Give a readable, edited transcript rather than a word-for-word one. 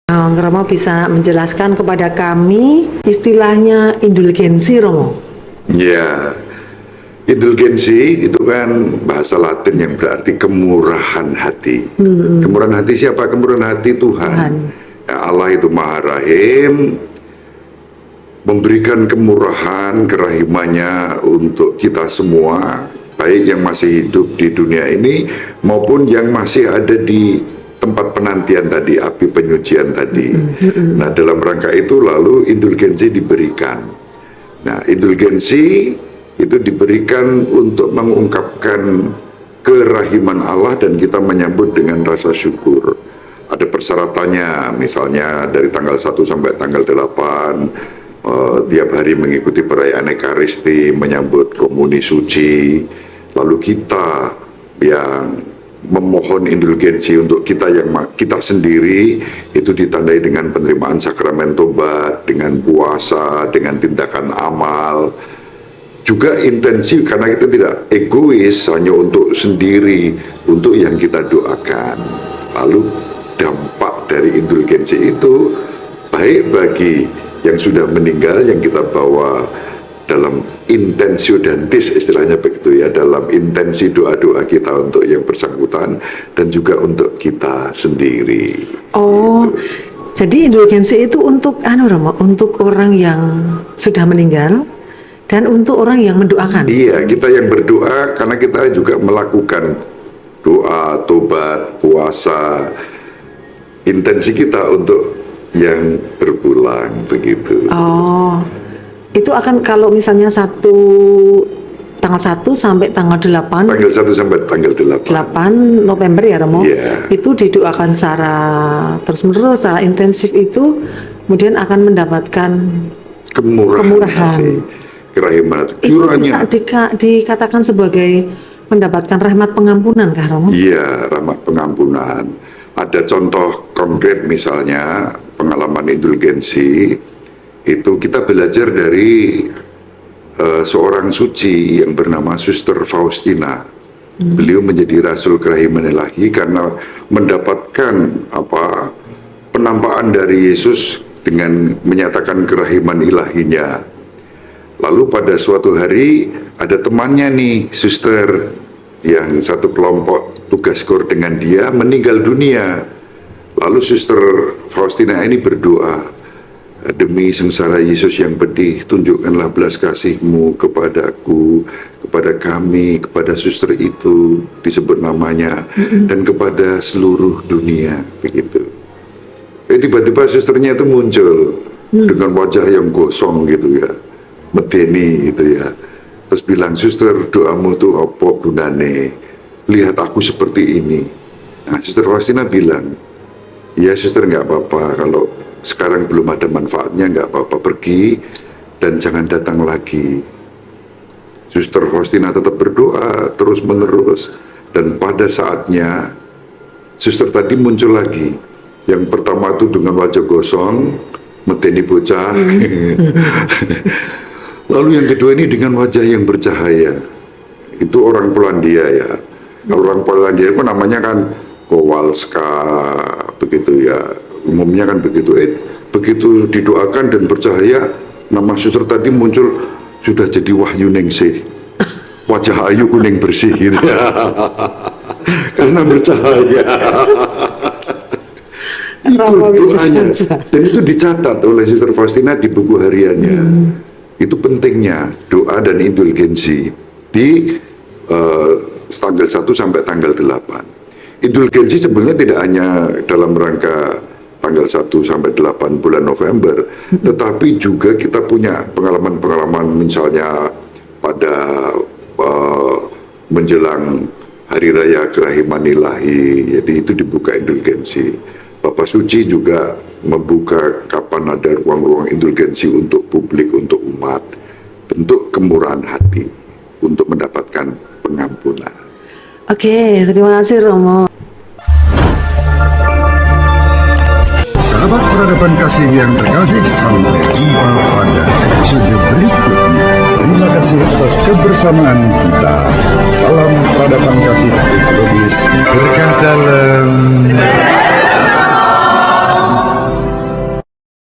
Romo bisa menjelaskan kepada kami istilahnya indulgensi, Romo? Ya, indulgensi itu kan bahasa Latin yang berarti kemurahan hati. Kemurahan hati siapa? Kemurahan hati Tuhan. Ya, Allah itu Maha Rahim, memberikan kemurahan, kerahimannya untuk kita semua, baik yang masih hidup di dunia ini maupun yang masih ada di tempat penantian tadi, api penyucian tadi. Nah, dalam rangka itu lalu indulgensi diberikan. Nah, indulgensi itu diberikan untuk mengungkapkan kerahiman Allah dan kita menyambut dengan rasa syukur. Ada persyaratannya, misalnya dari tanggal 1 sampai tanggal 8, tiap hari mengikuti perayaan Ekaristi, menyambut komuni suci. Lalu kita yang memohon indulgensi untuk kita sendiri itu ditandai dengan penerimaan sakramen tobat, dengan puasa, dengan tindakan amal. Juga intensif karena kita tidak egois hanya untuk sendiri, untuk yang kita doakan. Lalu dampak dari indulgensi itu baik bagi yang sudah meninggal yang kita bawa dalam intensio dantis, istilahnya begitu ya, dalam intensi doa-doa kita untuk yang bersangkutan dan juga untuk kita sendiri. Oh, gitu. Jadi indulgensi itu untuk Romo, untuk orang yang sudah meninggal dan untuk orang yang mendoakan. Iya, kita yang berdoa karena kita juga melakukan doa, tobat, puasa, intensi kita untuk yang berpulang begitu. Oh. Itu akan kalau misalnya tanggal 1 sampai tanggal 8. Tanggal 1 sampai tanggal 8 November ya, Romo. Yeah. Itu didoakan secara terus-menerus, secara intensif itu kemudian akan mendapatkan kemurahan. Kerahiman. Itu bisa dikatakan sebagai mendapatkan rahmat pengampunan kah, Romo? Iya, rahmat pengampunan. Ada contoh konkret misalnya pengalaman indulgensi. Itu kita belajar dari seorang suci yang bernama Suster Faustina. Beliau menjadi Rasul Kerahiman Ilahi karena mendapatkan penampakan dari Yesus dengan menyatakan kerahiman ilahinya. Lalu pada suatu hari ada temannya nih, suster yang satu kelompok tugas kor dengan dia meninggal dunia. Lalu Suster Faustina ini berdoa, demi sengsara Yesus yang pedih, tunjukkanlah belas kasih-Mu kepadaku, kepada kami, kepada suster itu, disebut namanya, dan kepada seluruh dunia, begitu. Tiba-tiba susternya itu muncul dengan wajah yang gosong gitu ya, medeni gitu ya. Terus bilang, suster, doamu tuh apa gunane? Lihat aku seperti ini. Nah, Suster Faustina bilang, ya suster, nggak apa-apa, kalau sekarang belum ada manfaatnya, nggak apa-apa, pergi dan jangan datang lagi. Suster Faustina tetap berdoa terus menerus dan pada saatnya suster tadi muncul lagi. Yang pertama itu dengan wajah gosong, medeni bocah. Lalu yang kedua ini dengan wajah yang bercahaya. Itu orang Polandia ya. Orang Polandia itu namanya kan Kowalska, begitu ya. Umumnya kan begitu. Begitu didoakan dan bercahaya, nama suster tadi muncul sudah jadi Wahyu Ningsih, wajah ayu kuning bersih gitu ya. Karena bercahaya. Itu doanya dan itu dicatat oleh Suster Faustina di buku hariannya. Itu pentingnya doa dan indulgensi di tanggal 1 sampai tanggal 8. Indulgensi sebenarnya tidak hanya dalam rangka tanggal 1 sampai 8 bulan November, tetapi juga kita punya pengalaman-pengalaman misalnya pada menjelang Hari Raya Kerahiman Ilahi, jadi itu dibuka indulgensi. Bapak Suci juga membuka kapan ada ruang-ruang indulgensi untuk publik, untuk umat, bentuk kemurahan hati untuk mendapatkan pengampunan. Oke, terima kasih Romo. Sahabat peradaban kasih yang terkasih, sampai jumpa pada episode berikutnya. Terima kasih atas kebersamaan kita. Salam peradaban kasih ekologis. Berkah dalam